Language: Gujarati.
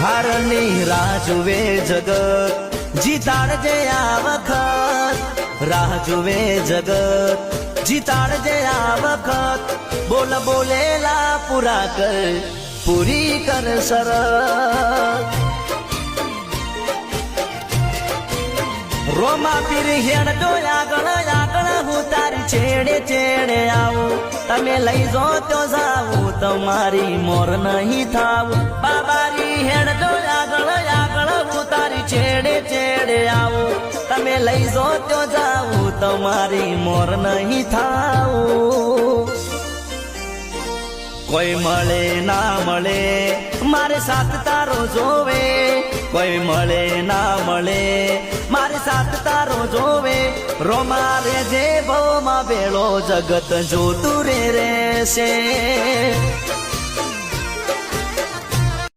હારની રાહ જુએ જગત જીતાડજે આ વખત રાહ જુએ જગત જીતાડજે આ વખત બોલ બોલેલા પૂરા કર પૂરી કર શરત રોમા પીર હેડજો આગળ આગળ હું તારી છેડે છેડે આવું તમે લઈ જો તો જાવું તમારી મોર નહીં થાવું બાબારી હેડજો આગળ આગળ હું તારી છેડે છેડે આવું તમે લઈ જો તો જાવું તમારી મોર નહીં થાવું કોઈ મળે ના મળે મારે સાથ તારો જોવે કોઈ મળે ના મળે મારે સાથ તારો જોવે રોમા રે જે ભવમાં બેળો જગત જોતું રે રહેશે